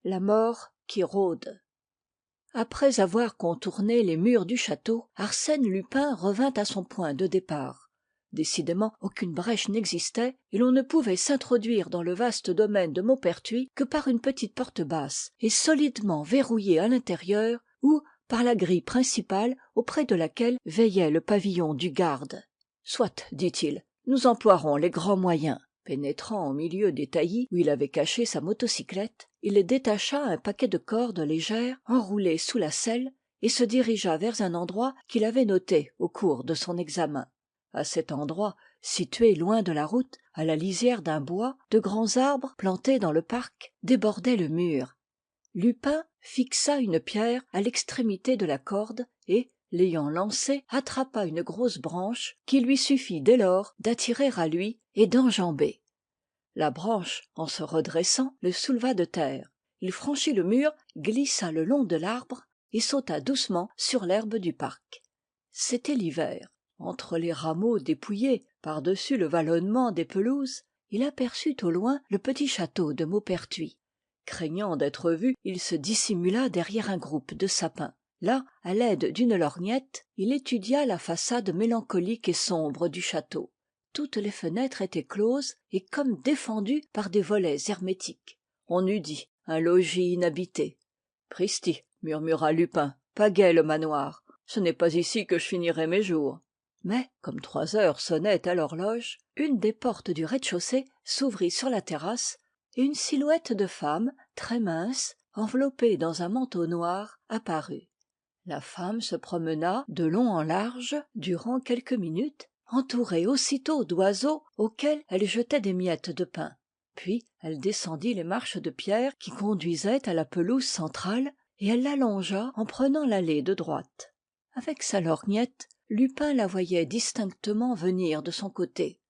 La mort qui rôde. Après avoir contourné les murs du château, Arsène Lupin revint à son point de départ. Décidément, aucune brèche n'existait, et l'on ne pouvait s'introduire dans le vaste domaine de Maupertuis que par une petite porte basse, et solidement verrouillée à l'intérieur, ou par la grille principale auprès de laquelle veillait le pavillon du garde. Soit, dit-il, nous emploierons les grands moyens. Pénétrant au milieu des taillis où il avait caché sa motocyclette, il détacha un paquet de cordes légères enroulées sous la selle et se dirigea vers un endroit qu'il avait noté au cours de son examen. À cet endroit, situé loin de la route, à la lisière d'un bois, de grands arbres plantés dans le parc débordaient le mur. Lupin fixa une pierre à l'extrémité de la corde et, l'ayant lancée, attrapa une grosse branche qu'il lui suffit dès lors d'attirer à lui et d'enjamber. La branche, en se redressant, le souleva de terre. Il franchit le mur, glissa le long de l'arbre et sauta doucement sur l'herbe du parc. C'était l'hiver. Entre les rameaux dépouillés, par-dessus le vallonnement des pelouses, il aperçut au loin le petit château de Maupertuis. Craignant d'être vu, il se dissimula derrière un groupe de sapins. Là, à l'aide d'une lorgnette, il étudia la façade mélancolique et sombre du château. Toutes les fenêtres étaient closes et comme défendues par des volets hermétiques. On eût dit un logis inhabité. « Pristi !» murmura Lupin. « Pas gai le manoir. Ce n'est pas ici que je finirai mes jours. » Mais, comme 3 heures sonnaient à l'horloge, une des portes du rez-de-chaussée s'ouvrit sur la terrasse et une silhouette de femme, très mince, enveloppée dans un manteau noir, apparut. La femme se promena de long en large durant quelques minutes, entourée aussitôt d'oiseaux auxquels elle jetait des miettes de pain. Puis elle descendit les marches de pierre qui conduisaient à la pelouse centrale et elle la longea en prenant l'allée de droite. Avec sa lorgnette, Lupin la voyait distinctement venir de son côté.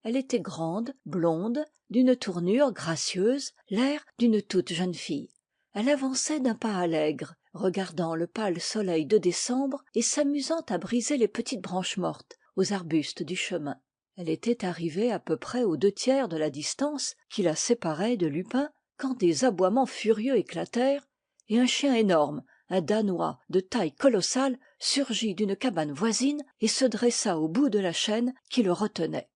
Elle était grande, blonde, d'une tournure gracieuse, l'air d'une toute jeune fille. Elle avançait d'un pas allègre, regardant le pâle soleil de décembre et s'amusant à briser les petites branches mortes aux arbustes du chemin. Elle était arrivée à peu près aux 2/3 de la distance qui la séparait de Lupin quand des aboiements furieux éclatèrent et un chien énorme, un danois de taille colossale, surgit d'une cabane voisine et se dressa au bout de la chaîne qui le retenait.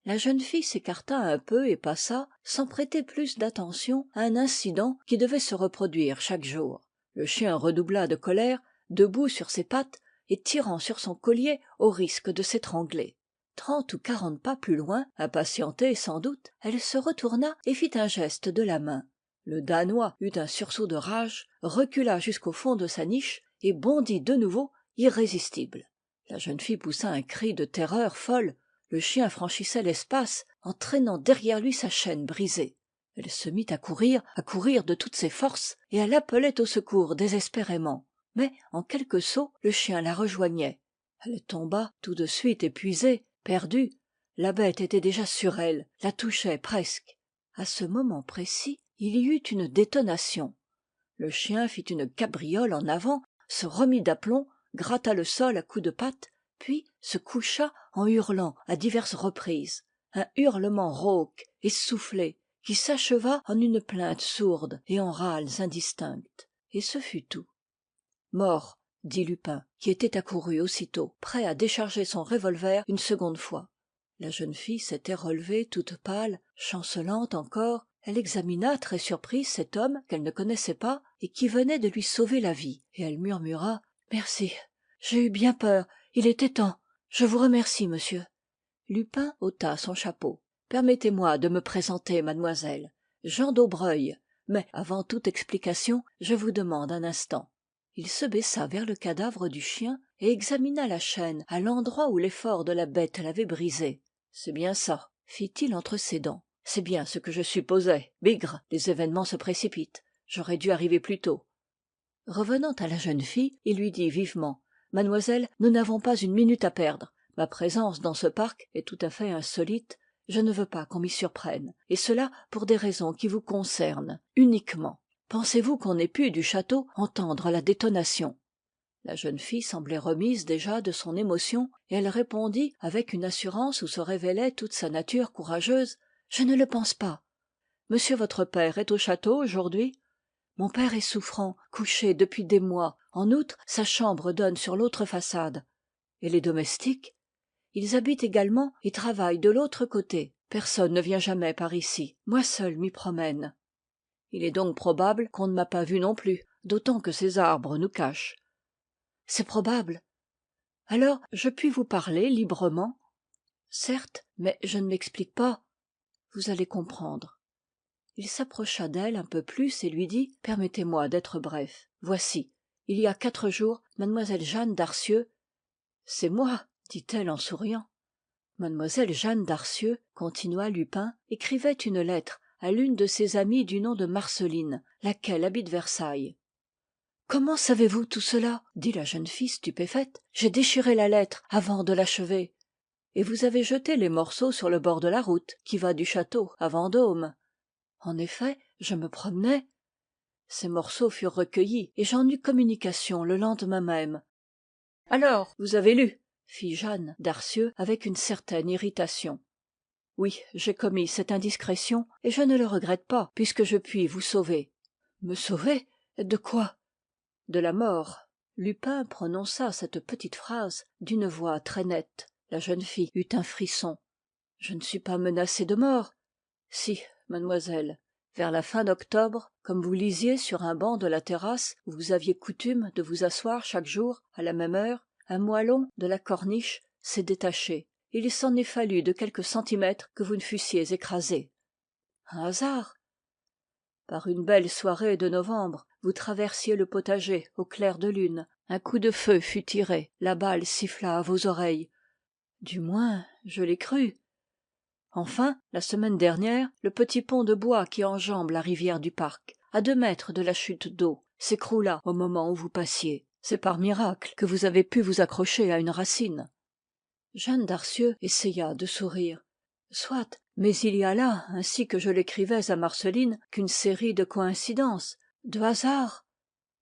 La jeune fille s'écarta un peu et passa, sans prêter plus d'attention à un incident qui devait se reproduire chaque jour. Le chien redoubla de colère, debout sur ses pattes et tirant sur son collier au risque de s'étrangler. 30 ou 40 pas plus loin, impatientée sans doute, elle se retourna et fit un geste de la main. Le Danois eut un sursaut de rage, recula jusqu'au fond de sa niche et bondit de nouveau, irrésistible. La jeune fille poussa un cri de terreur folle. Le chien franchissait l'espace en traînant derrière lui sa chaîne brisée. Elle se mit à courir de toutes ses forces, et elle appelait au secours désespérément. Mais, en quelques sauts, le chien la rejoignait. Elle tomba tout de suite épuisée, perdue. La bête était déjà sur elle, la touchait presque. À ce moment précis, il y eut une détonation. Le chien fit une cabriole en avant, se remit d'aplomb, gratta le sol à coups de patte, puis se coucha en hurlant à diverses reprises, un hurlement rauque, essoufflé, qui s'acheva en une plainte sourde et en râles indistincts. Et ce fut tout. « Mort !» dit Lupin, qui était accouru aussitôt, prêt à décharger son revolver une seconde fois. La jeune fille s'était relevée toute pâle, chancelante encore. Elle examina très surprise cet homme qu'elle ne connaissait pas et qui venait de lui sauver la vie, et elle murmura « Merci, j'ai eu bien peur, il était temps. Je vous remercie, monsieur. » Lupin ôta son chapeau. « Permettez-moi de me présenter, mademoiselle. Jean d'Aubreuil. Mais, avant toute explication, je vous demande un instant. » Il se baissa vers le cadavre du chien et examina la chaîne à l'endroit où l'effort de la bête l'avait brisée. « C'est bien ça, » fit-il entre ses dents. « C'est bien ce que je supposais. Bigre, les événements se précipitent. J'aurais dû arriver plus tôt. » Revenant à la jeune fille, il lui dit vivement « Mademoiselle, nous n'avons pas une minute à perdre. Ma présence dans ce parc est tout à fait insolite. Je ne veux pas qu'on m'y surprenne, et cela pour des raisons qui vous concernent, uniquement. Pensez-vous qu'on ait pu, du château, entendre la détonation ?» La jeune fille semblait remise déjà de son émotion, et elle répondit avec une assurance où se révélait toute sa nature courageuse. Je ne le pense pas. Monsieur votre père est au château aujourd'hui? Mon père est souffrant, couché depuis des mois. En outre, sa chambre donne sur l'autre façade. Et les domestiques? Ils habitent également et travaillent de l'autre côté. Personne ne vient jamais par ici. Moi seul m'y promène. Il est donc probable qu'on ne m'a pas vu non plus, d'autant que ces arbres nous cachent. C'est probable. Alors, je puis vous parler librement? Certes, mais je ne m'explique pas. Vous allez comprendre. Il s'approcha d'elle un peu plus et lui dit « Permettez-moi d'être bref. Voici, il y a 4 jours, mademoiselle Jeanne Darcieux... » « C'est moi, dit-elle en souriant. Mademoiselle Jeanne Darcieux, continua Lupin, écrivait une lettre à l'une de ses amies du nom de Marceline, laquelle habite Versailles. « Comment savez-vous tout cela ?» dit la jeune fille stupéfaite. « J'ai déchiré la lettre avant de l'achever. » « Et vous avez jeté les morceaux sur le bord de la route qui va du château à Vendôme. » En effet, je me promenais. Ces morceaux furent recueillis et j'en eus communication le lendemain même. « Alors, vous avez lu ?» fit Jeanne Darcieux avec une certaine irritation. « Oui, j'ai commis cette indiscrétion et je ne le regrette pas puisque je puis vous sauver. »« Me sauver? De quoi ?» ?»« De la mort. » Lupin prononça cette petite phrase d'une voix très nette. La jeune fille eut un frisson. « Je ne suis pas menacée de mort. »« Si, mademoiselle. Vers la fin d'octobre, comme vous lisiez sur un banc de la terrasse où vous aviez coutume de vous asseoir chaque jour, à la même heure, un moellon de la corniche s'est détaché. Et il s'en est fallu de quelques centimètres que vous ne fussiez écrasée. Un hasard. Par une belle soirée de novembre, vous traversiez le potager au clair de lune. Un coup de feu fut tiré, la balle siffla à vos oreilles. Du moins, je l'ai cru. Enfin, la semaine dernière, le petit pont de bois qui enjambe la rivière du parc, à 2 mètres de la chute d'eau, s'écroula au moment où vous passiez. C'est par miracle que vous avez pu vous accrocher à une racine. Jeanne Darcieux essaya de sourire. Soit, mais il y a là, ainsi que je l'écrivais à Marceline, qu'une série de coïncidences, de hasards.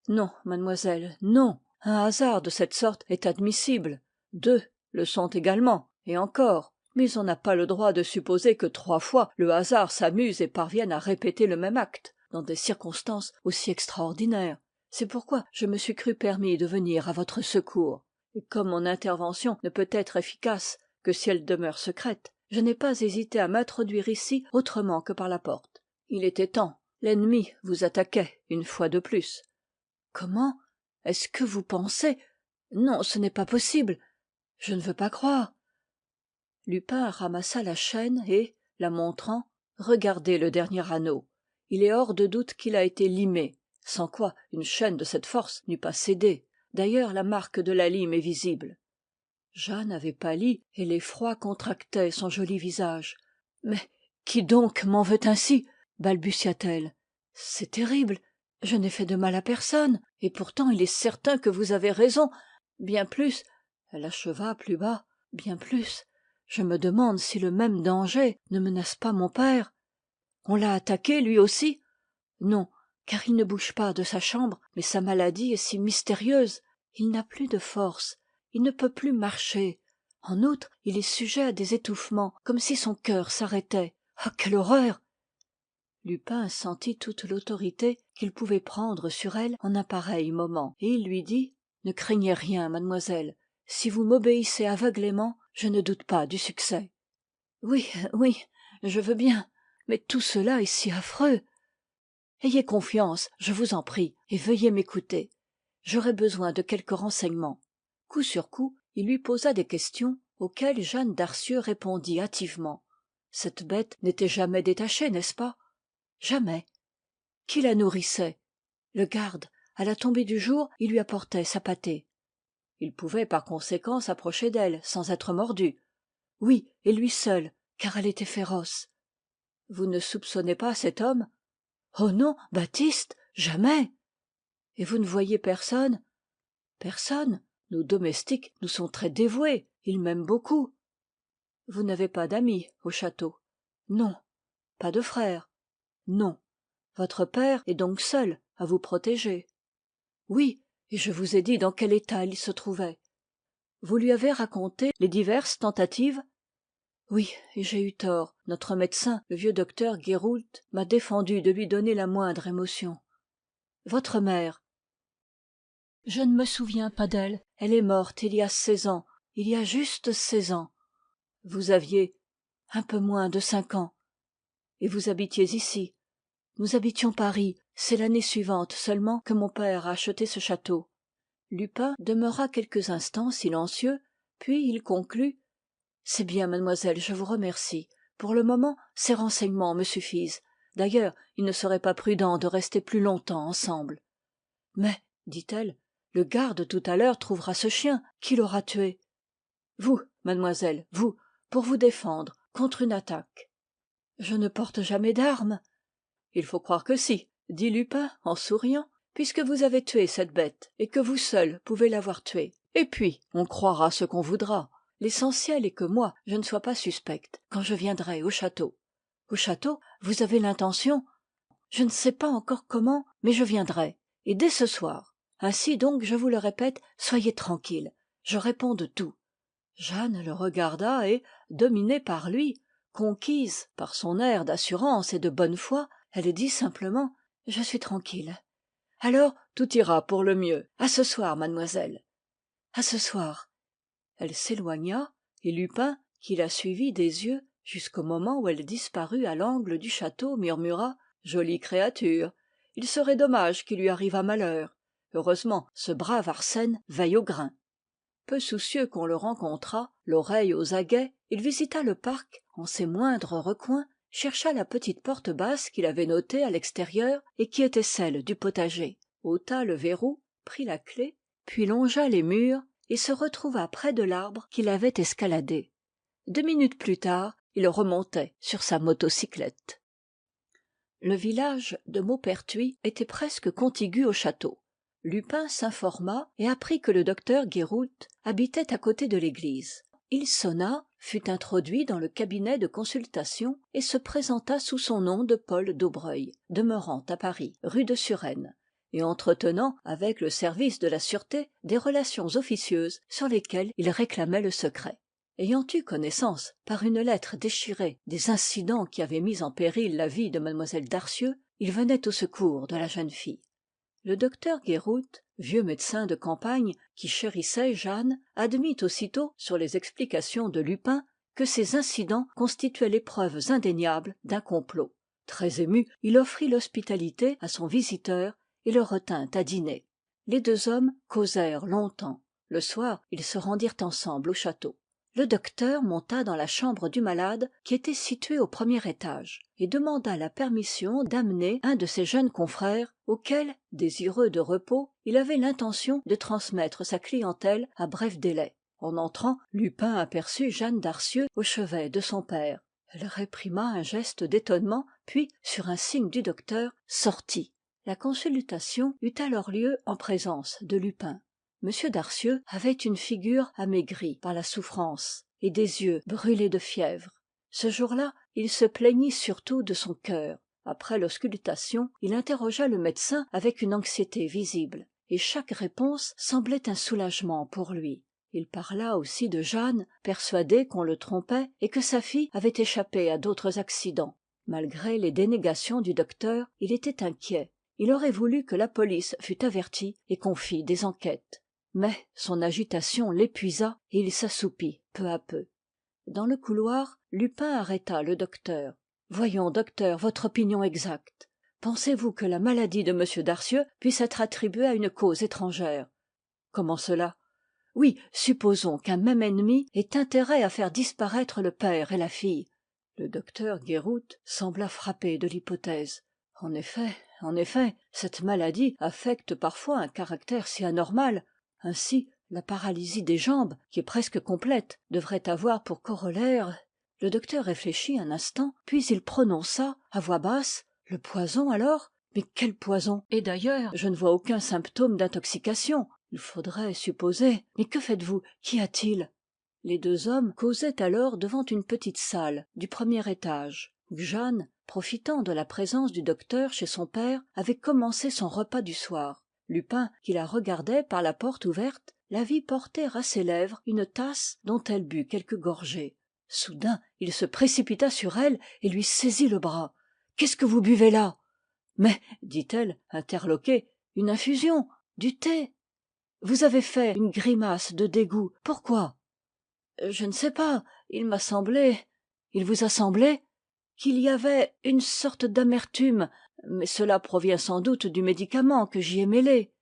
Non, mademoiselle, non. Un hasard de cette sorte est admissible. 2 le sont également, et encore. Mais on n'a pas le droit de supposer que 3 fois le hasard s'amuse et parvienne à répéter le même acte, dans des circonstances aussi extraordinaires. C'est pourquoi je me suis cru permis de venir à votre secours. Et comme mon intervention ne peut être efficace que si elle demeure secrète, je n'ai pas hésité à m'introduire ici autrement que par la porte. Il était temps. L'ennemi vous attaquait une fois de plus. Comment? Est-ce que vous pensez... Non, ce n'est pas possible. Je ne veux pas croire. Lupin ramassa la chaîne et, la montrant, regardez le dernier anneau. Il est hors de doute qu'il a été limé, sans quoi une chaîne de cette force n'eût pas cédé. D'ailleurs, la marque de la lime est visible. Jeanne avait pâli et l'effroi contractait son joli visage. « Mais qui donc m'en veut ainsi ?» balbutia-t-elle. « C'est terrible. Je n'ai fait de mal à personne. Et pourtant il est certain que vous avez raison. Bien plus... » Elle acheva plus bas. « Bien plus... Je me demande si le même danger ne menace pas mon père. On l'a attaqué, lui aussi ? Non, car il ne bouge pas de sa chambre, mais sa maladie est si mystérieuse. Il n'a plus de force. Il ne peut plus marcher. En outre, il est sujet à des étouffements, comme si son cœur s'arrêtait. Ah, quelle horreur ! Lupin sentit toute l'autorité qu'il pouvait prendre sur elle en un pareil moment, et il lui dit « Ne craignez rien, mademoiselle. Si vous m'obéissez aveuglément, je ne doute pas du succès. »« Oui, oui, je veux bien, mais tout cela est si affreux. » « Ayez confiance, je vous en prie, et veuillez m'écouter. J'aurai besoin de quelques renseignements. » Coup sur coup, il lui posa des questions auxquelles Jeanne Darcieux répondit hâtivement. Cette bête n'était jamais détachée, n'est-ce pas ? Jamais. Qui la nourrissait ? Le garde. À la tombée du jour, il lui apportait sa pâtée. Il pouvait par conséquent s'approcher d'elle, sans être mordu. Oui, et lui seul, car elle était féroce. Vous ne soupçonnez pas cet homme ? Oh non, Baptiste, jamais. Et vous ne voyez personne ? Personne. Nos domestiques nous sont très dévoués, ils m'aiment beaucoup. Vous n'avez pas d'amis au château ? Non. Pas de frères ? Non. Votre père est donc seul à vous protéger ? Oui, et je vous ai dit dans quel état il se trouvait. Vous lui avez raconté les diverses tentatives ? Oui, et j'ai eu tort. Notre médecin, le vieux docteur Guéroult, m'a défendu de lui donner la moindre émotion. Votre mère? Je ne me souviens pas d'elle. Elle est morte il y a 16 ans. Il y a juste 16 ans. Vous aviez un peu moins de 5 ans. Et vous habitiez ici? Nous habitions Paris. C'est l'année suivante seulement que mon père a acheté ce château. Lupin demeura quelques instants silencieux, puis il conclut: c'est bien, mademoiselle, je vous remercie. Pour le moment, ces renseignements me suffisent. D'ailleurs, il ne serait pas prudent de rester plus longtemps ensemble. Mais, dit-elle, le garde tout à l'heure trouvera ce chien. Qui l'aura tué? Vous, mademoiselle, vous, pour vous défendre contre une attaque. Je ne porte jamais d'armes. Il faut croire que si, dit Lupin en souriant, puisque vous avez tué cette bête et que vous seul pouvez l'avoir tuée. Et puis, on croira ce qu'on voudra. L'essentiel est que moi, je ne sois pas suspecte quand je viendrai au château. Au château, vous avez l'intention? Je ne sais pas encore comment, mais je viendrai. Et dès ce soir. Ainsi donc, je vous le répète, soyez tranquille. Je réponds de tout. Jeanne le regarda et, dominée par lui, conquise par son air d'assurance et de bonne foi, elle dit simplement: je suis tranquille. Alors, tout ira pour le mieux. À ce soir, mademoiselle. À ce soir. Elle s'éloigna, et Lupin, qui la suivit des yeux jusqu'au moment où elle disparut à l'angle du château, murmura: jolie créature. Il serait dommage qu'il lui arrivât malheur. Heureusement, ce brave Arsène veille au grain. Peu soucieux qu'on le rencontrât, l'oreille aux aguets, il visita le parc en ses moindres recoins, chercha la petite porte basse qu'il avait notée à l'extérieur et qui était celle du potager, ôta le verrou, prit la clef, puis longea les murs et se retrouva près de l'arbre qu'il avait escaladé. 2 minutes plus tard, il remontait sur sa motocyclette. Le village de Maupertuis était presque contigu au château. Lupin s'informa et apprit que le docteur Guéroult habitait à côté de l'église. Il sonna, fut introduit dans le cabinet de consultation et se présenta sous son nom de Paul Daubreuil, demeurant à Paris, rue de Surène, et entretenant avec le service de la sûreté des relations officieuses sur lesquelles il réclamait le secret. Ayant eu connaissance, par une lettre déchirée, des incidents qui avaient mis en péril la vie de mlle Darcieux, il venait au secours de la jeune fille. Le docteur Guéroult, vieux médecin de campagne qui chérissait Jeanne, admit aussitôt, sur les explications de Lupin, que ces incidents constituaient les preuves indéniables d'un complot. Très ému, il offrit l'hospitalité à son visiteur et le retint à dîner. Les deux hommes causèrent longtemps. Le soir, ils se rendirent ensemble au château. Le docteur monta dans la chambre du malade qui était située au premier étage et demanda la permission d'amener un de ses jeunes confrères auquel, désireux de repos, il avait l'intention de transmettre sa clientèle à bref délai. En entrant, Lupin aperçut Jeanne Darcieux au chevet de son père. Elle réprima un geste d'étonnement, puis, sur un signe du docteur, sortit. La consultation eut alors lieu en présence de Lupin. M. Darcieux avait une figure amaigrie par la souffrance et des yeux brûlés de fièvre. Ce jour-là, il se plaignit surtout de son cœur. Après l'auscultation, il interrogea le médecin avec une anxiété visible, et chaque réponse semblait un soulagement pour lui. Il parla aussi de Jeanne, persuadé qu'on le trompait et que sa fille avait échappé à d'autres accidents. Malgré les dénégations du docteur, il était inquiet. Il aurait voulu que la police fût avertie et qu'on fît des enquêtes. Mais son agitation l'épuisa et il s'assoupit peu à peu. Dans le couloir, Lupin arrêta le docteur. « Voyons, docteur, votre opinion exacte. Pensez-vous que la maladie de M. Darcieux puisse être attribuée à une cause étrangère? » « Comment cela? » « Oui, supposons qu'un même ennemi ait intérêt à faire disparaître le père et la fille. » Le docteur Guéroult sembla frappé de l'hypothèse. En effet, cette maladie affecte parfois un caractère si anormal. Ainsi, la paralysie des jambes, qui est presque complète, devrait avoir pour corollaire... Le docteur réfléchit un instant, puis il prononça, à voix basse: « Le poison, alors? Mais quel poison? Et d'ailleurs, je ne vois aucun symptôme d'intoxication. Il faudrait supposer... Mais que faites-vous? Qu'y a-t-il » Les deux hommes causaient alors devant une petite salle du premier étage, où Jeanne, profitant de la présence du docteur chez son père, avait commencé son repas du soir. Lupin, qui la regardait par la porte ouverte, la vit porter à ses lèvres une tasse dont elle but quelques gorgées. Soudain il se précipita sur elle et lui saisit le bras. Qu'est-ce que vous buvez là? Mais, dit-elle, interloquée, une infusion, du thé. Vous avez fait une grimace de dégoût. Pourquoi? Je ne sais pas. Il m'a semblé. Il vous a semblé qu'il y avait une sorte d'amertume, mais cela provient sans doute du médicament que j'y ai mêlé.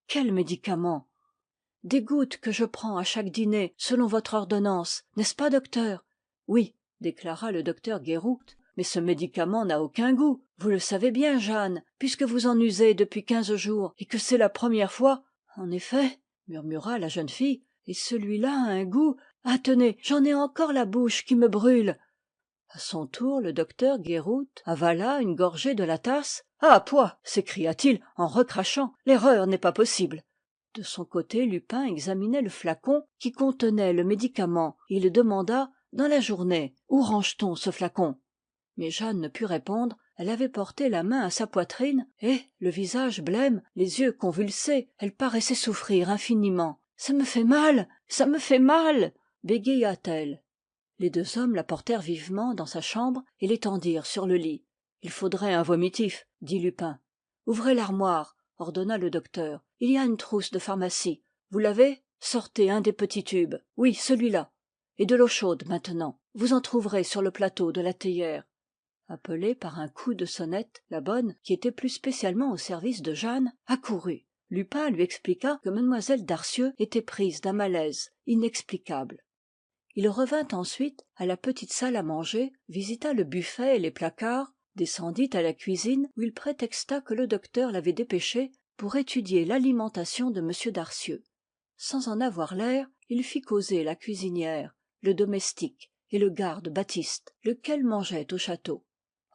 Quel médicament? Des gouttes que je prends à chaque dîner, selon votre ordonnance, n'est-ce pas, docteur? Oui, déclara le docteur Guéroult, mais ce médicament n'a aucun goût. Vous le savez bien, Jeanne, puisque vous en usez depuis 15 jours, et que c'est la première fois. En effet, murmura la jeune fille, et celui-là a un goût. Ah, tenez, j'en ai encore la bouche qui me brûle. À son tour, le docteur Guéroult avala une gorgée de la tasse. Ah, pouah! S'écria-t-il en recrachant. L'erreur n'est pas possible. De son côté, Lupin examinait le flacon qui contenait le médicament. Il demanda: dans la journée, où range-t-on ce flacon? Mais Jeanne ne put répondre. Elle avait porté la main à sa poitrine, et, le visage blême, les yeux convulsés, elle paraissait souffrir infiniment. Ça me fait mal! Ça me fait mal! Bégaya-t-elle. Les deux hommes la portèrent vivement dans sa chambre et l'étendirent sur le lit. Il faudrait un vomitif, dit Lupin. Ouvrez l'armoire, ordonna le docteur. Il y a une trousse de pharmacie. Vous l'avez? Sortez un des petits tubes. Oui, celui-là. Et de l'eau chaude maintenant. Vous en trouverez sur le plateau de la théière. Appelée par un coup de sonnette, la bonne, qui était plus spécialement au service de Jeanne, accourut. Lupin lui expliqua que mademoiselle Darcieux était prise d'un malaise inexplicable. Il revint ensuite à la petite salle à manger, visita le buffet et les placards, descendit à la cuisine où il prétexta que le docteur l'avait dépêché pour étudier l'alimentation de m Darcieux. Sans en avoir l'air, il fit causer la cuisinière, le domestique et le garde Baptiste, lequel mangeait au château.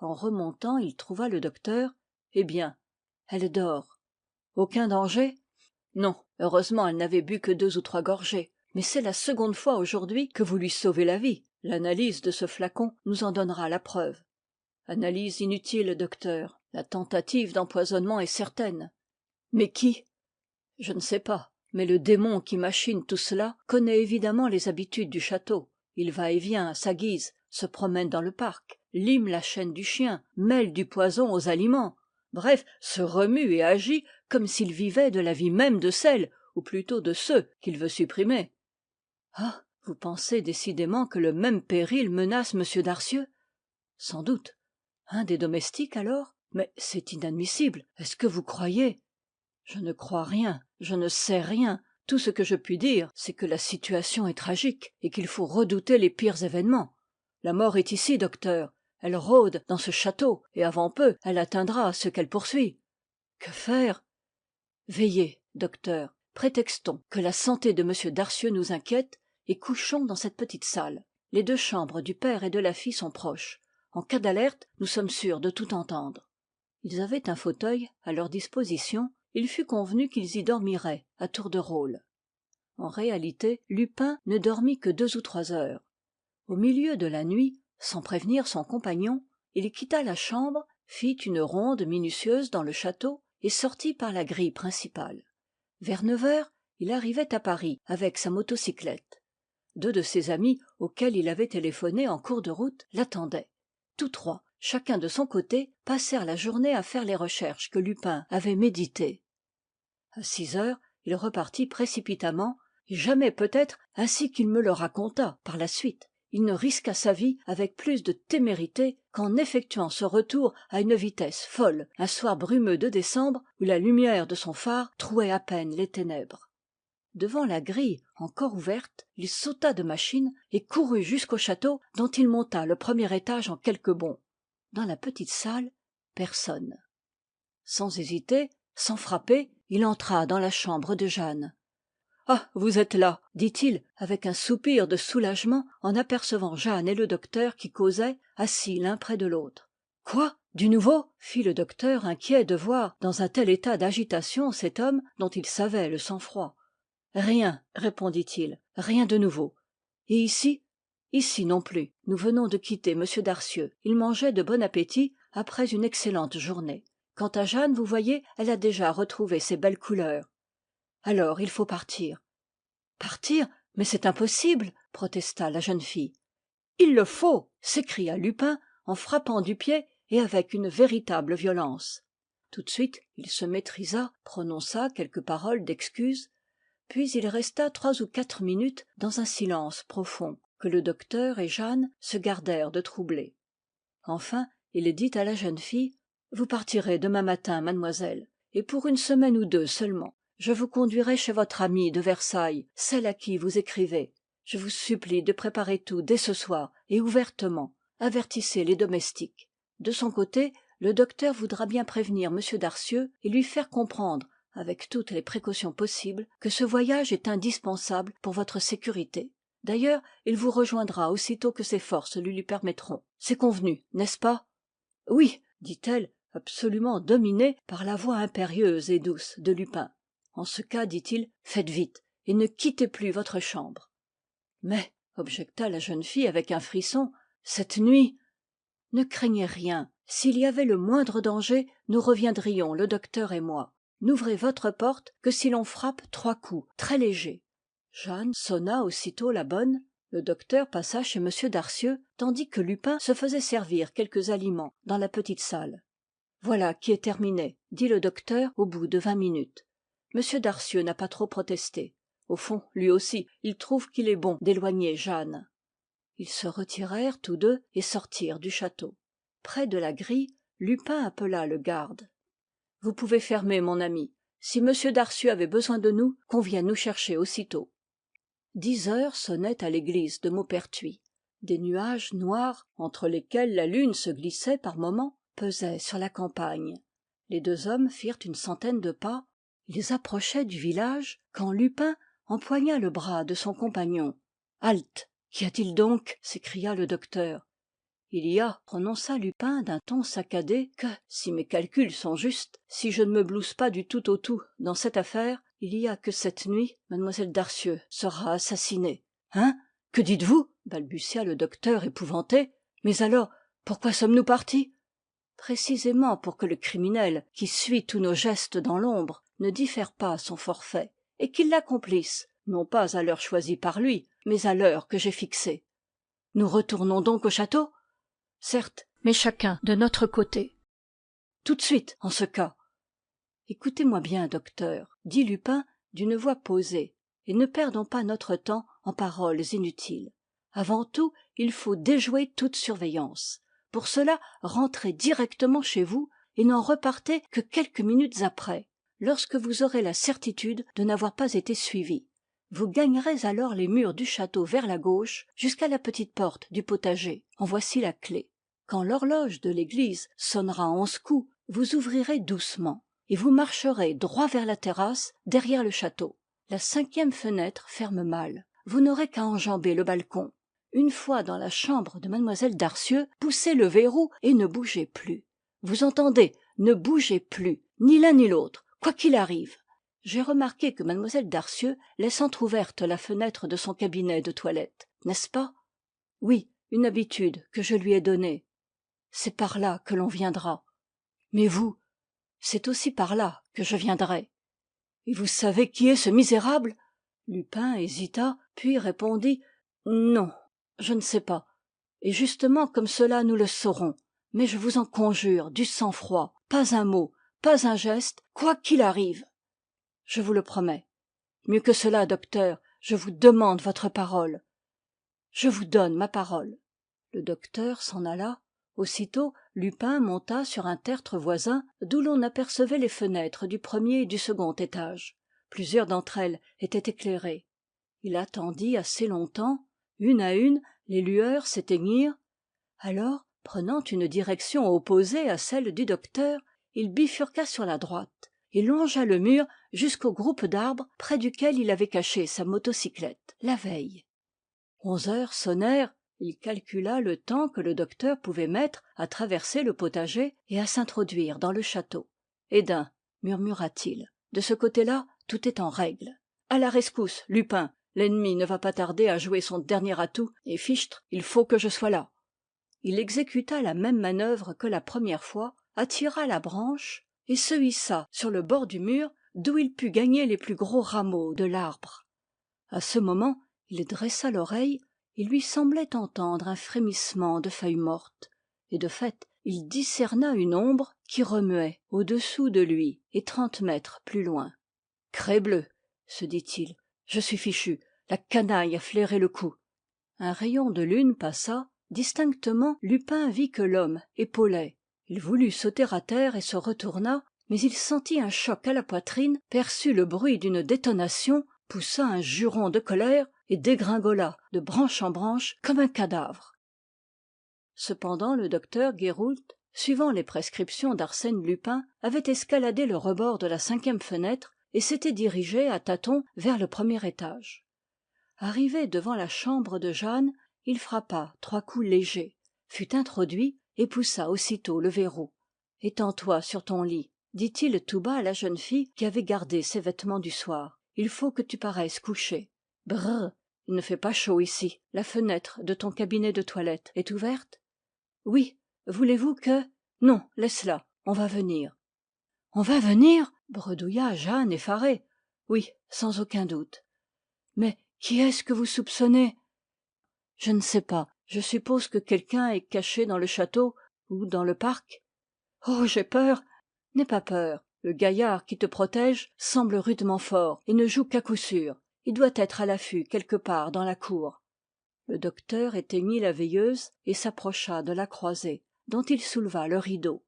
En remontant, il trouva le docteur. Eh bien, elle dort. Aucun danger? Non, heureusement elle n'avait bu que 2 ou 3 gorgées. Mais c'est la seconde fois aujourd'hui que vous lui sauvez la vie. L'analyse de ce flacon nous en donnera la preuve. Analyse inutile, docteur. La tentative d'empoisonnement est certaine. Mais qui? Je ne sais pas. Mais le démon qui machine tout cela connaît évidemment les habitudes du château. Il va et vient à sa guise, se promène dans le parc, lime la chaîne du chien, mêle du poison aux aliments. Bref, se remue et agit comme s'il vivait de la vie même de celle, ou plutôt de ceux, qu'il veut supprimer. Ah, vous pensez décidément que le même péril menace m Darcieux? Sans doute. Un des domestiques, alors? Mais c'est inadmissible. Est-ce que vous croyez? Je ne crois rien, je ne sais rien. Tout ce que je puis dire, c'est que la situation est tragique et qu'il faut redouter les pires événements. La mort est ici, docteur. Elle rôde dans ce château, et avant peu, elle atteindra ceux qu'elle poursuit. Que faire? Veillez, docteur. Prétextons que la santé de m Darcieux nous inquiète, et couchons dans cette petite salle. Les 2 chambres du père et de la fille sont proches. En cas d'alerte, nous sommes sûrs de tout entendre. Ils avaient un fauteuil à leur disposition. Il fut convenu qu'ils y dormiraient à tour de rôle. En réalité, Lupin ne dormit que 2 ou 3 heures. Au milieu de la nuit, sans prévenir son compagnon, il quitta la chambre, fit une ronde minutieuse dans le château et sortit par la grille principale. Vers 9 heures, il arrivait à Paris avec sa motocyclette. 2 de ses amis, auxquels il avait téléphoné en cours de route, l'attendaient. Tous 3, chacun de son côté, passèrent la journée à faire les recherches que Lupin avait méditées. À 6 heures, il repartit précipitamment, et jamais peut-être ainsi qu'il me le raconta par la suite. Il ne risqua sa vie avec plus de témérité qu'en effectuant ce retour à une vitesse folle, un soir brumeux de décembre où la lumière de son phare trouait à peine les ténèbres. Devant la grille encore ouverte, il sauta de machine et courut jusqu'au château, dont il monta le premier étage en quelques bonds. Dans la petite salle, personne. Sans hésiter, sans frapper, il entra dans la chambre de Jeanne. « Ah, vous êtes là !» dit-il avec un soupir de soulagement en apercevant Jeanne et le docteur qui causaient, assis l'un près de l'autre. « Quoi? Du nouveau? » fit le docteur, inquiet de voir dans un tel état d'agitation cet homme dont il savait le sang-froid. « Rien, répondit-il, rien de nouveau. Et ici? Ici non plus. Nous venons de quitter m Darcieux. Il mangeait de bon appétit après une excellente journée. Quant à Jeanne, vous voyez, elle a déjà retrouvé ses belles couleurs. Alors il faut partir. Partir? Mais c'est impossible, protesta la jeune fille. il le faut, s'écria Lupin en frappant du pied et avec une véritable violence. Tout de suite il se maîtrisa, prononça quelques paroles d'excuse, puis il resta 3 ou 4 minutes dans un silence profond que le docteur et Jeanne se gardèrent de troubler. Enfin il dit à la jeune fille: vous partirez demain matin, mademoiselle, et pour une semaine ou 2 seulement. Je vous conduirai chez votre amie de Versailles, celle à qui vous écrivez. Je vous supplie de préparer tout dès ce soir et ouvertement. Avertissez les domestiques. De son côté, le docteur voudra bien prévenir m Darcieux et lui faire comprendre, avec toutes les précautions possibles, que ce voyage est indispensable pour votre sécurité. D'ailleurs, il vous rejoindra aussitôt que ses forces le lui permettront. C'est convenu, n'est-ce pas? Oui, dit-elle, absolument dominée par la voix impérieuse et douce de Lupin. En ce cas, dit-il, faites vite et ne quittez plus votre chambre. Mais, objecta la jeune fille avec un frisson, cette nuit... Ne craignez rien. S'il y avait le moindre danger, nous reviendrions, le docteur et moi. N'ouvrez votre porte que si l'on frappe 3 coups, très légers. Jeanne sonna aussitôt la bonne. Le docteur passa chez m Darcieux, tandis que Lupin se faisait servir quelques aliments dans la petite salle. Voilà qui est terminé, dit le docteur au bout de 20 minutes. M Darcieux n'a pas trop protesté. Au fond, lui aussi, il trouve qu'il est bon d'éloigner Jeanne. Ils se retirèrent tous deux et sortirent du château. Près de la grille, Lupin appela le garde. Vous pouvez fermer, mon ami. Si m Darcieux avait besoin de nous, qu'on vienne nous chercher aussitôt. 10 heures sonnaient à l'église de Maupertuis. Des nuages noirs, entre lesquels la lune se glissait par moments, pesaient sur la campagne. Les 2 hommes firent une centaine de pas. Ils approchaient du village quand Lupin empoigna le bras de son compagnon. Halte! Qu'y a-t-il donc? S'écria le docteur. Il y a, prononça Lupin d'un ton saccadé, que, si mes calculs sont justes, si je ne me blouse pas du tout au tout dans cette affaire, il y a que cette nuit, mademoiselle Darcieux sera assassinée. Hein? Que dites-vous? Balbutia le docteur épouvanté. Mais alors, pourquoi sommes-nous partis? Précisément pour que le criminel, qui suit tous nos gestes dans l'ombre, ne diffère pas son forfait, et qu'il l'accomplisse, non pas à l'heure choisie par lui, mais à l'heure que j'ai fixée. Nous retournons donc au château? Certes, mais chacun de notre côté. Tout de suite, en ce cas. Écoutez-moi bien, docteur, dit Lupin d'une voix posée, et ne perdons pas notre temps en paroles inutiles. Avant tout, il faut déjouer toute surveillance. Pour cela, rentrez directement chez vous et n'en repartez que quelques minutes après, lorsque vous aurez la certitude de n'avoir pas été suivi. Vous gagnerez alors les murs du château vers la gauche jusqu'à la petite porte du potager. En voici la clef. Quand l'horloge de l'église sonnera 11 coups, vous ouvrirez doucement et vous marcherez droit vers la terrasse derrière le château. La 5e fenêtre ferme mal. Vous n'aurez qu'à enjamber le balcon. Une fois dans la chambre de mademoiselle Darcieux, poussez le verrou et ne bougez plus. Vous entendez? Ne bougez plus, ni l'un ni l'autre, quoi qu'il arrive. J'ai remarqué que mademoiselle Darcieux laisse entr'ouverte la fenêtre de son cabinet de toilette, n'est-ce pas? Oui, une habitude que je lui ai donnée. C'est par là que l'on viendra. Mais vous, c'est aussi par là que je viendrai. Et vous savez qui est ce misérable? Lupin hésita, puis répondit: non, je ne sais pas. Et justement comme cela nous le saurons. Mais je vous en conjure, du sang-froid, pas un mot, pas un geste, quoi qu'il arrive. Je vous le promets. Mieux que cela, docteur, je vous demande votre parole. Je vous donne ma parole. Le docteur s'en alla. Aussitôt, Lupin monta sur un tertre voisin, d'où l'on apercevait les fenêtres du 1er et du 2e étage. Plusieurs d'entre elles étaient éclairées. Il attendit assez longtemps. Une à une, les lueurs s'éteignirent. Alors, prenant une direction opposée à celle du docteur, il bifurqua sur la droite et longea le mur jusqu'au groupe d'arbres près duquel il avait caché sa motocyclette la veille. 11 heures sonnèrent. Il calcula le temps que le docteur pouvait mettre à traverser le potager et à s'introduire dans le château. Hédin, murmura-t-il, de ce côté-là, tout est en règle. À la rescousse, Lupin, l'ennemi ne va pas tarder à jouer son dernier atout, et fichtre, il faut que je sois là. Il exécuta la même manœuvre que la première fois, attira la branche et se hissa sur le bord du mur d'où il put gagner les plus gros rameaux de l'arbre. À ce moment, il dressa l'oreille il lui semblait entendre un frémissement de feuilles mortes, et de fait il discerna une ombre qui remuait au-dessous de lui et 30 mètres plus loin. Crebleu, se dit-il, je suis fichu, la canaille a flairé le coup. Un rayon de lune passa, distinctement Lupin vit que l'homme épaulait. Il voulut sauter à terre et se retourna, mais il sentit un choc à la poitrine, perçut le bruit d'une détonation, poussa un juron de colère et dégringola de branche en branche comme un cadavre. Cependant le docteur Guéroult, suivant les prescriptions d'Arsène Lupin, avait escaladé le rebord de la 5e fenêtre et s'était dirigé à tâtons vers le premier étage. Arrivé devant la chambre de Jeanne, il frappa 3 coups légers, fut introduit et poussa aussitôt le verrou. « Étends-toi sur ton lit, » dit-il tout bas à la jeune fille qui avait gardé ses vêtements du soir. « Il faut que tu paraisses couchée. Brrr, il ne fait pas chaud ici. La fenêtre de ton cabinet de toilette est ouverte ? Oui. Voulez-vous que... Non, laisse-la, on va venir. » « On va venir ?» bredouilla Jeanne effarée. « Oui, sans aucun doute. »« Mais qui est-ce que vous soupçonnez ?»« Je ne sais pas. Je suppose que quelqu'un est caché dans le château ou dans le parc. »« Oh, j'ai peur !»« N'aie pas peur. Le gaillard qui te protège semble rudement fort et ne joue qu'à coup sûr. Il doit être à l'affût quelque part dans la cour. » Le docteur éteignit la veilleuse et s'approcha de la croisée, dont il souleva le rideau.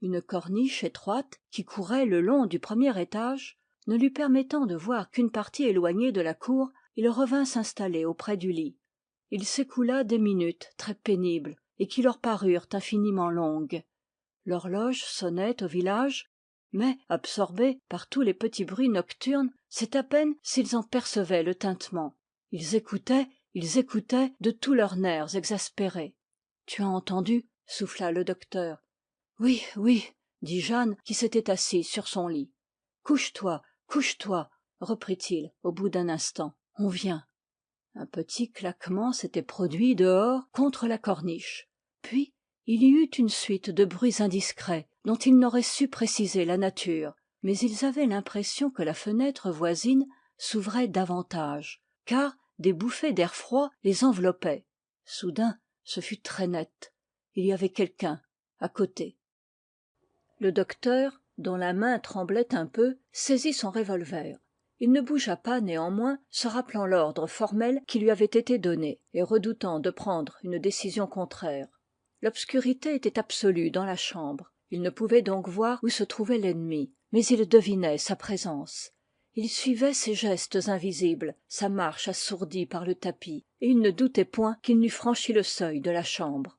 Une corniche étroite, qui courait le long du premier étage, ne lui permettant de voir qu'une partie éloignée de la cour, il revint s'installer auprès du lit. Il s'écoula des minutes très pénibles, et qui leur parurent infiniment longues. L'horloge sonnait au village, mais, absorbés par tous les petits bruits nocturnes, c'est à peine s'ils en percevaient le tintement. Ils écoutaient de tous leurs nerfs exaspérés. « Tu as entendu ?» souffla le docteur. « Oui, oui, » dit Jeanne qui s'était assise sur son lit. « Couche-toi, couche-toi, » reprit-il au bout d'un instant. « On vient. » Un petit claquement s'était produit dehors contre la corniche. Puis il y eut une suite de bruits indiscrets dont ils n'auraient su préciser la nature, mais ils avaient l'impression que la fenêtre voisine s'ouvrait davantage, car des bouffées d'air froid les enveloppaient. Soudain, ce fut très net. Il y avait quelqu'un à côté. Le docteur, dont la main tremblait un peu, saisit son revolver. Il ne bougea pas néanmoins, se rappelant l'ordre formel qui lui avait été donné, et redoutant de prendre une décision contraire. L'obscurité était absolue dans la chambre. Il ne pouvait donc voir où se trouvait l'ennemi, mais il devinait sa présence. Il suivait ses gestes invisibles, sa marche assourdie par le tapis, et il ne doutait point qu'il n'eût franchi le seuil de la chambre.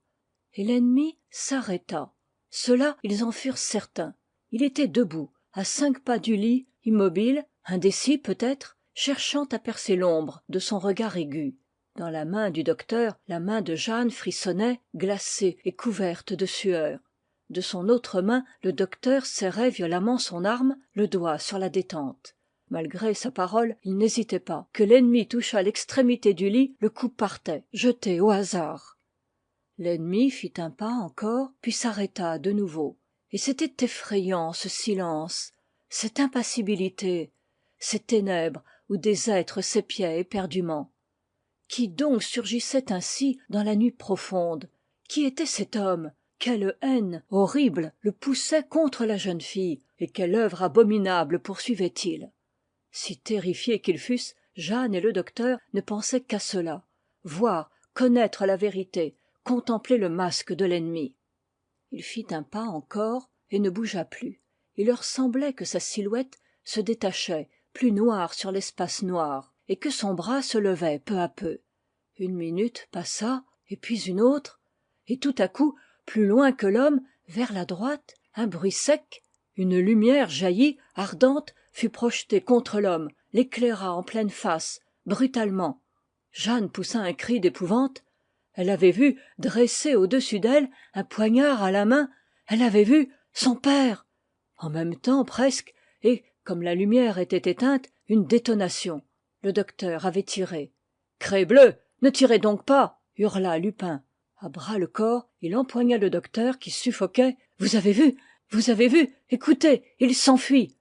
Et l'ennemi s'arrêta. Cela, ils en furent certains. Il était debout, à 5 pas du lit, immobile, indécis peut-être, cherchant à percer l'ombre de son regard aigu. Dans la main du docteur, la main de Jeanne frissonnait, glacée et couverte de sueur. De son autre main, le docteur serrait violemment son arme, le doigt sur la détente. Malgré sa parole, il n'hésitait pas. Que l'ennemi touchât l'extrémité du lit, le coup partait, jeté au hasard. L'ennemi fit un pas encore, puis s'arrêta de nouveau. Et c'était effrayant, ce silence, cette impassibilité, ces ténèbres où des êtres s'épiaient éperdument. Qui donc surgissait ainsi dans la nuit profonde? Qui était cet homme? Quelle haine horrible le poussait contre la jeune fille, et quelle œuvre abominable poursuivait-il? Si terrifiés qu'ils fussent, Jeanne et le docteur ne pensaient qu'à cela, voir, connaître la vérité, contempler le masque de l'ennemi. Il fit un pas encore et ne bougea plus. Il leur semblait que sa silhouette se détachait, plus noire sur l'espace noir, et que son bras se levait peu à peu. Une minute passa, et puis une autre, et tout à coup, plus loin que l'homme, vers la droite, un bruit sec, une lumière jaillit, ardente, fut projetée contre l'homme, l'éclaira en pleine face, brutalement. Jeanne poussa un cri d'épouvante. Elle avait vu, dressé au-dessus d'elle, un poignard à la main, elle avait vu son père. En même temps presque, et, comme la lumière était éteinte, une détonation. Le docteur avait tiré. « Crebleu, ne tirez donc pas !» hurla Lupin. À bras-le-corps, il empoigna le docteur qui suffoquait. « Vous avez vu? Vous avez vu? Écoutez, il s'enfuit !»«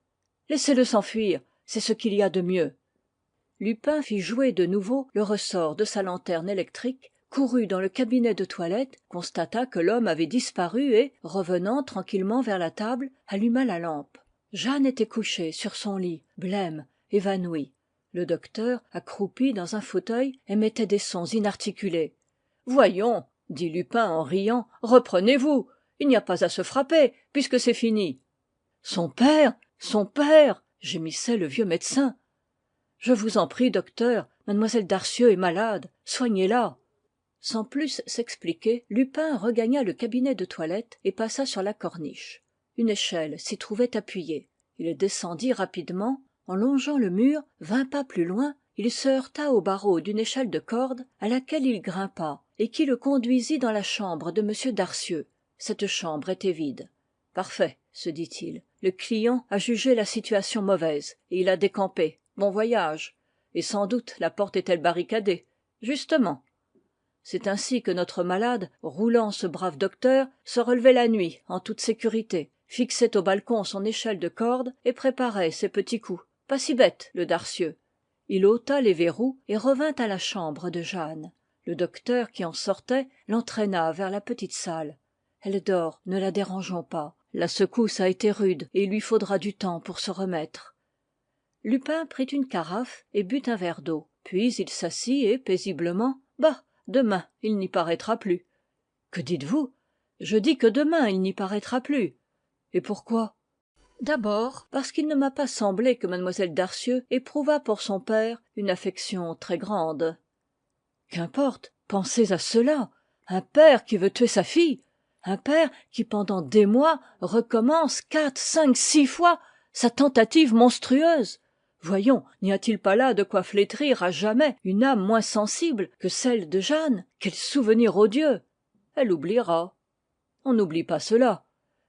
Laissez-le s'enfuir, c'est ce qu'il y a de mieux. » Lupin fit jouer de nouveau le ressort de sa lanterne électrique, courut dans le cabinet de toilette, constata que l'homme avait disparu et, revenant tranquillement vers la table, alluma la lampe. Jeanne était couchée sur son lit, blême, évanouie. Le docteur, accroupi dans un fauteuil, émettait des sons inarticulés. « Voyons, dit Lupin en riant, reprenez-vous. Il n'y a pas à se frapper, puisque c'est fini. Son père, gémissait le vieux médecin. Je vous en prie, docteur, mademoiselle Darcieux est malade, soignez-la. Sans plus s'expliquer, Lupin regagna le cabinet de toilette et passa sur la corniche. Une échelle s'y trouvait appuyée. Il descendit rapidement. En longeant le mur, 20 pas plus loin, il se heurta au barreau d'une échelle de corde à laquelle il grimpa et qui le conduisit dans la chambre de m Darcieux. Cette chambre était vide. Parfait, se dit-il. Le client a jugé la situation mauvaise et il a décampé. Bon voyage. Et sans doute la porte est-elle barricadée. Justement. C'est ainsi que notre malade, roulant ce brave docteur, se relevait la nuit en toute sécurité, fixait au balcon son échelle de corde et préparait ses petits coups. Pas si bête, le Darcieux. Il ôta les verrous et revint à la chambre de Jeanne. Le docteur qui en sortait l'entraîna vers la petite salle. Elle dort, ne la dérangeons pas. La secousse a été rude et il lui faudra du temps pour se remettre. Lupin prit une carafe et but un verre d'eau. Puis il s'assit et, paisiblement, « Bah, demain, il n'y paraîtra plus. »« Que dites-vous ? Je dis que demain, il n'y paraîtra plus. »« Et pourquoi ?»« D'abord, parce qu'il ne m'a pas semblé que mlle Darcieux éprouvât pour son père une affection très grande. »« Qu'importe, pensez à cela. Un père qui veut tuer sa fille. Un père qui, pendant des mois, recommence 4, 5, 6 fois sa tentative monstrueuse. Voyons, n'y a-t-il pas là de quoi flétrir à jamais une âme moins sensible que celle de Jeanne? Quel souvenir odieux! Elle oubliera. On n'oublie pas cela.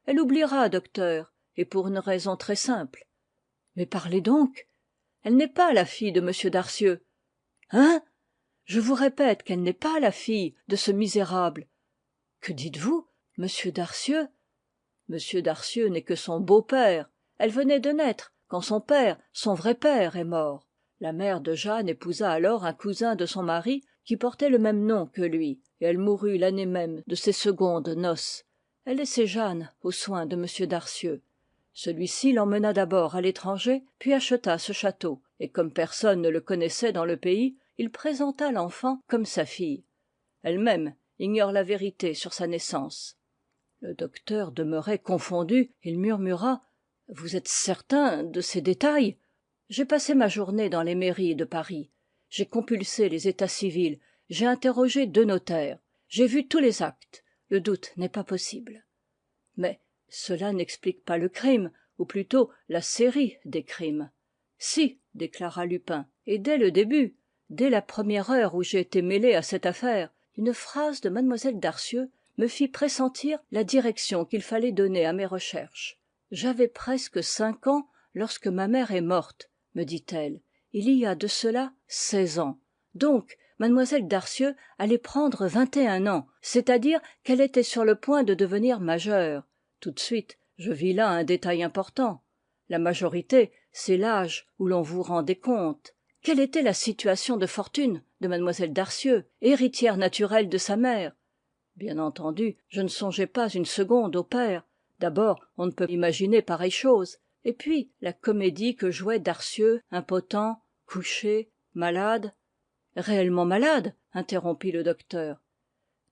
Elle oubliera, docteur, et pour une raison très simple. Mais parlez donc. Elle n'est pas la fille de m Darcieux. Hein? Je vous répète qu'elle n'est pas la fille de ce misérable. Que dites-vous, monsieur Darcieux? Monsieur Darcieux n'est que son beau-père. Elle venait de naître quand son père, son vrai père, est mort. La mère de Jeanne épousa alors un cousin de son mari qui portait le même nom que lui, et elle mourut l'année même de ses secondes noces. Elle laissait Jeanne aux soins de m Darcieux. Celui-ci l'emmena d'abord à l'étranger, puis acheta ce château, et comme personne ne le connaissait dans le pays, il présenta l'enfant comme sa fille. Elle-même ignore la vérité sur sa naissance. Le docteur demeurait confondu. Il murmura: « Vous êtes certain de ces détails? J'ai passé ma journée dans les mairies de Paris. J'ai compulsé les états civils. J'ai interrogé 2 notaires. J'ai vu tous les actes. Le doute n'est pas possible. » Mais cela n'explique pas le crime, ou plutôt la série des crimes. Si, déclara Lupin, et dès le début, dès la première heure où j'ai été mêlé à cette affaire, une phrase de mlle Darcieux me fit pressentir la direction qu'il fallait donner à mes recherches. J'avais presque 5 ans lorsque ma mère est morte, me dit-elle. Il y a de cela 16 ans. Donc, mlle Darcieux allait prendre 21 ans, c'est-à-dire qu'elle était sur le point de devenir majeure. Tout de suite, je vis là un détail important. La majorité, c'est l'âge où l'on vous rend des comptes. Quelle était la situation de fortune de mlle Darcieux, héritière naturelle de sa mère? Bien entendu, je ne songeais pas une seconde au père. D'abord, on ne peut imaginer pareille chose. Et puis, la comédie que jouait Darcieux, impotent, couché, malade. Réellement malade, interrompit le docteur.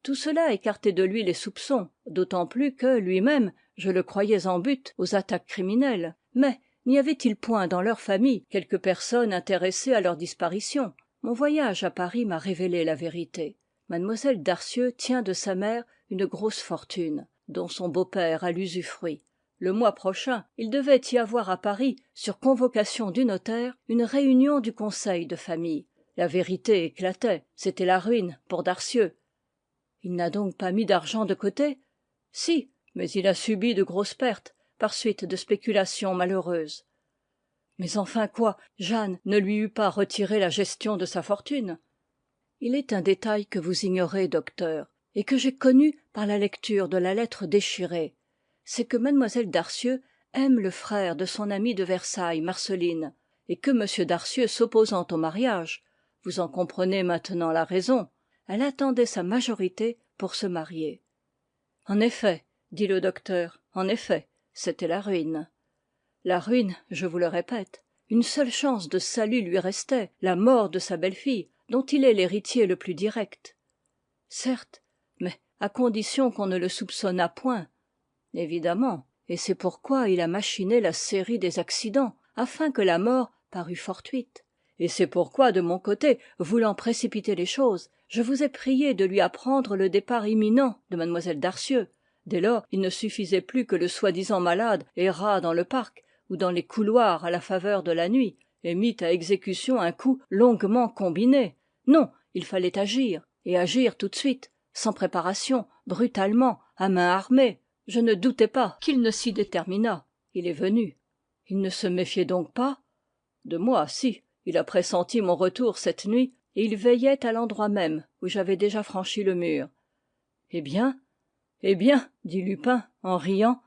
Tout cela écartait de lui les soupçons, d'autant plus que, lui-même, je le croyais en butte aux attaques criminelles. Mais n'y avait-il point dans leur famille quelque personne intéressée à leur disparition? Mon voyage à Paris m'a révélé la vérité. Mlle Darcieux tient de sa mère une grosse fortune, dont son beau-père a l'usufruit. Le mois prochain, il devait y avoir à Paris, sur convocation du notaire, une réunion du conseil de famille. La vérité éclatait, c'était la ruine pour Darcieux. Il n'a donc pas mis d'argent de côté? Si, mais il a subi de grosses pertes, par suite de spéculations malheureuses. Mais enfin quoi, Jeanne ne lui eût pas retiré la gestion de sa fortune? Il est un détail que vous ignorez, docteur, et que j'ai connu par la lecture de la lettre déchirée. C'est que mlle Darcieux aime le frère de son amie de Versailles, Marceline. et que m darcieux s'opposant au mariage, vous en comprenez maintenant la raison, elle attendait sa majorité pour se marier. En effet, dit le docteur, en effet, c'était la ruine. La ruine, je vous le répète. Une seule chance de salut lui restait, la mort de sa belle-fille, dont il est l'héritier le plus direct. Certes, mais à condition qu'on ne le soupçonnât point. Évidemment, et c'est pourquoi il a machiné la série des accidents, afin que la mort parût fortuite. Et c'est pourquoi, de mon côté, voulant précipiter les choses, je vous ai prié de lui apprendre le départ imminent de mlle darcieux. Dès lors, il ne suffisait plus que le soi-disant malade errât dans le parc ou dans les couloirs à la faveur de la nuit et mît à exécution un coup longuement combiné. Non, il fallait agir, et agir tout de suite, sans préparation, brutalement, à main armée. Je ne doutais pas qu'il ne s'y déterminât. Il est venu. Il ne se méfiait donc pas? De moi, si. Il a pressenti mon retour cette nuit, et il veillait à l'endroit même où j'avais déjà franchi le mur. Eh bien, dit Lupin, en riant,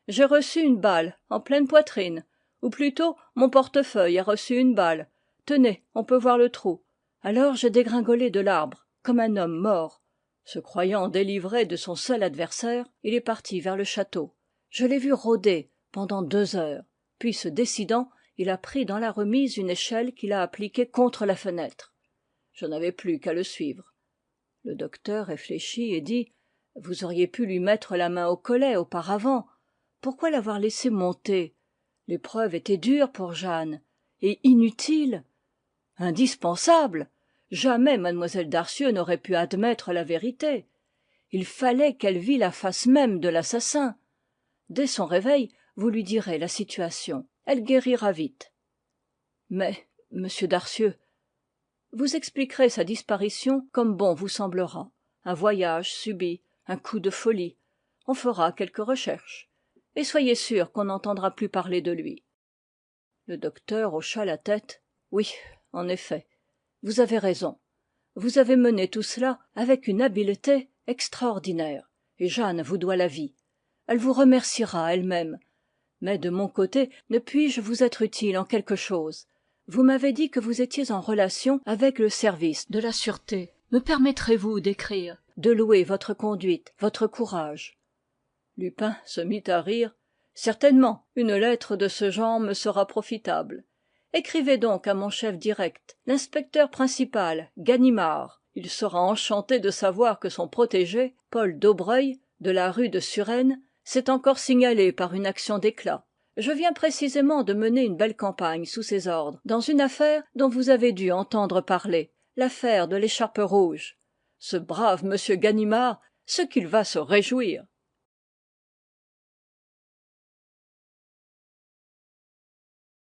j'ai reçu une balle, en pleine poitrine. Ou plutôt, mon portefeuille a reçu une balle. Tenez, on peut voir le trou. Alors j'ai dégringolé de l'arbre, comme un homme mort. Se croyant délivré de son seul adversaire, il est parti vers le château. Je l'ai vu rôder pendant 2 heures. Puis, se décidant, il a pris dans la remise une échelle qu'il a appliquée contre la fenêtre. Je n'avais plus qu'à le suivre. Le docteur réfléchit et dit « Vous auriez pu lui mettre la main au collet auparavant. Pourquoi l'avoir laissé monter? L'épreuve était dure pour Jeanne. Et inutile. Indispensable. Jamais mlle darcieux n'aurait pu admettre la vérité. Il fallait qu'elle vît la face même de l'assassin. Dès son réveil, vous lui direz la situation. Elle guérira vite. Mais, monsieur Darcieux, vous expliquerez sa disparition comme bon vous semblera. Un voyage subit, un coup de folie. On fera quelques recherches. Et soyez sûr qu'on n'entendra plus parler de lui. Le docteur hocha la tête. Oui, en effet, vous avez raison. Vous avez mené tout cela avec une habileté extraordinaire. Et Jeanne vous doit la vie. Elle vous remerciera elle-même. Mais de mon côté, ne puis-je vous être utile en quelque chose? Vous m'avez dit que vous étiez en relation avec le service de la sûreté. Me permettrez-vous d'écrire, de louer votre conduite, votre courage? Lupin se mit à rire. Certainement, une lettre de ce genre me sera profitable. Écrivez donc à mon chef direct, l'inspecteur principal, Ganimard. Il sera enchanté de savoir que son protégé, Paul Daubreuil, de la rue de Suresnes, s'est encore signalé par une action d'éclat. Je viens précisément de mener une belle campagne sous ses ordres, dans une affaire dont vous avez dû entendre parler, l'affaire de l'écharpe rouge. Ce brave monsieur Ganimard, ce qu'il va se réjouir!